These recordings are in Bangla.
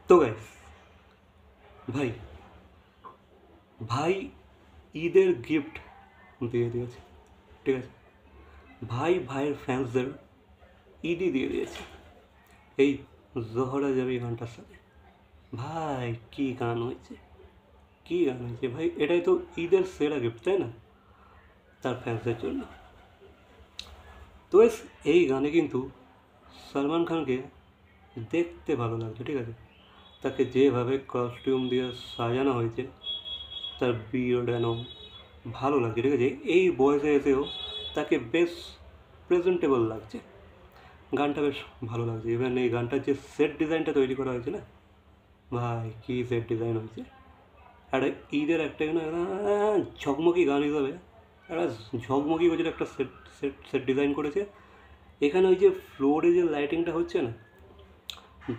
তো গাইস ভাই ভাই ঈদের গিফট দিয়ে দিয়েছে, ঠিক আছে। ভাই ভাইয়ের ফ্যান্সদের ঈদই দিয়ে দিয়েছে এই জহরা যাবি গানটার সাথে। ভাই কি গান হয়েছে, কি গান হয়েছে ভাই, এটাই তো ঈদের সেরা গিফট, তাই না, তার ফ্যান্সদের জন্য। তো এই গানে কিন্তু সলমান খানকে দেখতে ভালো লাগছে, ঠিক আছে। তাকে যেভাবে কস্টিউম দিয়ে সাজানো হয়েছে, তার বিয়ার্ড এন ভালো লাগছে, ঠিক আছে। এই বয়সে এসেও তাকে বেশ প্রেজেন্টেবল লাগছে, গানটা বেশ ভালো লাগছে। ইভেন এই গানটার যে সেট ডিজাইনটা তৈরি করা হয়েছে না ভাই, কী সেট ডিজাইন হয়েছে। একটা ঈদের একটা ঝকমকি গান হিসাবে একটা ঝকমকি করে একটা সেট সেট সেট ডিজাইন করেছে। এখানে ওই যে ফ্লোরে যে লাইটিংটা হচ্ছে না,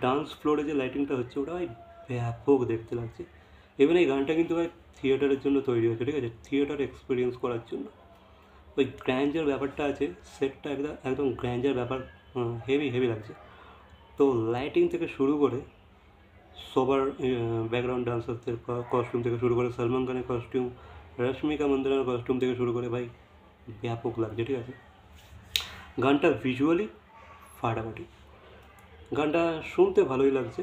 ডান্স ফ্লোরে যে লাইটিংটা হচ্ছে, ওটা ভাই ব্যাপক দেখতে লাগছে। ইভেন এই গানটা কিন্তু ভাই থিয়েটারের জন্য তৈরি হয়েছে, ঠিক আছে, থিয়েটার এক্সপিরিয়েন্স করার জন্য। ওই গ্র্যান্ডার ব্যাপারটা আছে, সেটটা একদম একদম গ্র্যান্ডার ব্যাপার, হেভি হেভি লাগছে। তো লাইটিং থেকে শুরু করে সবার ব্যাকগ্রাউন্ড ডান্সারদের কস্টিউম থেকে শুরু করে সলমান খানের কস্টিউম, রশ্মিকা মন্দানার কস্টিউম থেকে শুরু করে ভাই ব্যাপক লাগছে, ঠিক আছে। গানটা ভিজুয়ালি ফাটাফাটি, গানটা শুনতে ভালোই লাগছে।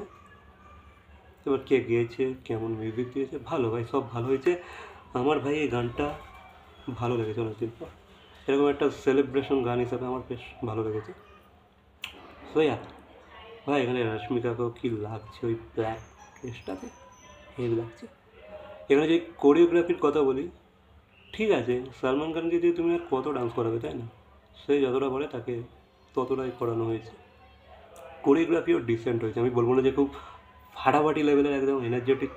এবার কে গেয়েছে, কেমন মিউজিক দিয়েছে, ভালো ভাই, সব ভালো হয়েছে। আমার ভাই এই গানটা ভালো লেগেছে অনেকদিন পর, এরকম একটা সেলিব্রেশন গান হিসাবে আমার বেশ ভালো লেগেছে। সো ভাই এখানে রশ্মিকাকেও কী লাগছে ওই ব্ল্যাক ড্রেসটাতে, হেভি লাগছে। এখানে যে কোরিওগ্রাফির কথা বলি, ঠিক আছে, সলমান খানকে দিয়ে তুমি আর কত ডান্স করাবে, তাই না, সে যতটা পারে তাকে ততটাই করানো হয়েছে। কোরিওগ্রাফিও ডিসেন্ট হয়েছে, আমি বলবো না যে খুব ফাটাফাটি লেভেলের একদম এনার্জেটিক,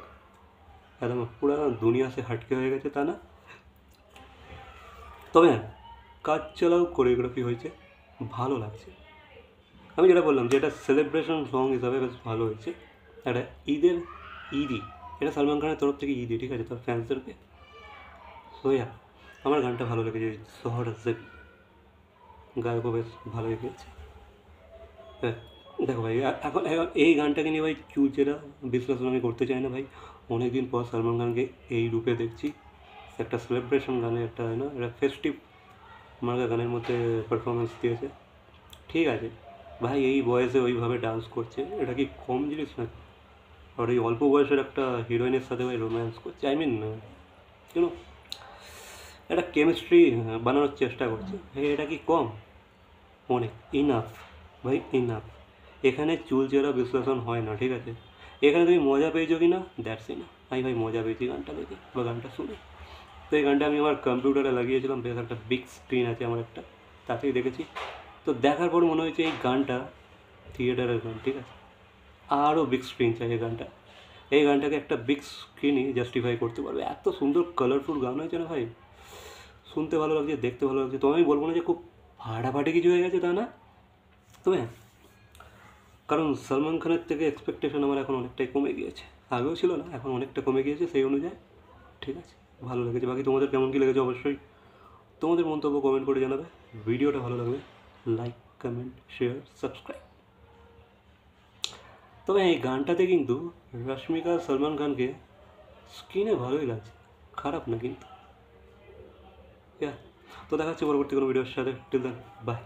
একদম পুরো দুনিয়া সে হাটকে হয়ে গেছে তা না, তবে হ্যাঁ কাজ চালাও কোরিওগ্রাফি হয়েছে, ভালো লাগছে। আমি যেটা বললাম যে এটা সেলিব্রেশন সং হিসাবে বেশ ভালো হয়েছে। একটা ঈদের ঈদই, এটা সলমান খানের তরফ থেকে ঈদই, ঠিক আছে, তার ফ্যান্সদেরকে। সো আমার গানটা ভালো লেগেছে, শহর জেবি গায়কও বেশ ভালোই গেয়েছে। দেখো ভাই, এখন এখন এই গানটাকে নিয়ে ভাই চুচেরা বিশ্লেষণ আমি করতে চাই না ভাই। অনেকদিন পর সলমান খানকে এই রূপে দেখছি, একটা সেলিব্রেশন গানে, একটা না একটা ফেস্টিভ মার্কা গানের মধ্যে পারফরমেন্স দিয়েছে, ঠিক আছে। ভাই এই বয়সে ওইভাবে ডান্স করছে, এটা কি কম জিনিস না? আর এই অল্প বয়সের একটা হিরোইনের সাথে ভাই রোম্যান্স করছে, আই মিন ইউনো একটা কেমিস্ট্রি বানানোর চেষ্টা করছে, এটা কি কম? অনেক ইনাফ ভাই, ইনাফ। এখানে চুলচেরা বিশ্লেষণ হয় না, ঠিক আছে। এখানে তুমি মজা পেয়েছো কি না, দ্যাটস ইনাফ। আমি ভাই মজা পেয়েছি গানটা দেখে বা গানটা শুনে। তো এই গানটা আমি আমার কম্পিউটারে লাগিয়েছিলাম, বেশ একটা বিগ স্ক্রিন আছে আমার একটা, তাতেই দেখেছি। তো দেখার পর মনে হয়েছে এই গানটা থিয়েটারের গান, ঠিক আছে, আরও বিগ স্ক্রিন চাই এই গানটা। এই গানটাকে একটা বিগ স্ক্রিনই জাস্টিফাই করতে পারবে, এত সুন্দর কালারফুল গান হয়েছে না ভাই, শুনতে ভালো লাগছে, দেখতে ভালো লাগছে। তো আমি বলবো না যে খুব ফাটাফাটি কিছু হয়ে গেছে তা না, তবে হ্যাঁ, কারণ সলমান খানের থেকে এক্সপেকটেশন আমার এখন অনেকটাই কমে গিয়েছে, আগেও ছিল না, এখন অনেকটা কমে গিয়েছে, সেই অনুযায়ী ঠিক আছে, ভালো লেগেছে। বাকি তোমাদের কেমন কী লেগেছে অবশ্যই তোমাদের মন্তব্য কমেন্ট করে জানাবে। ভিডিওটা ভালো লাগলে লাইক, কমেন্ট, শেয়ার, সাবস্ক্রাইব। তবে এই গানটাতে কিন্তু রশ্মিকা সলমান খানকে স্ক্রিনে ভালোই লাগছে, খারাপ না কিন্তু। তো দেখা হচ্ছে পরবর্তী কোনো ভিডিওর সাথে, টিল দেন বাই।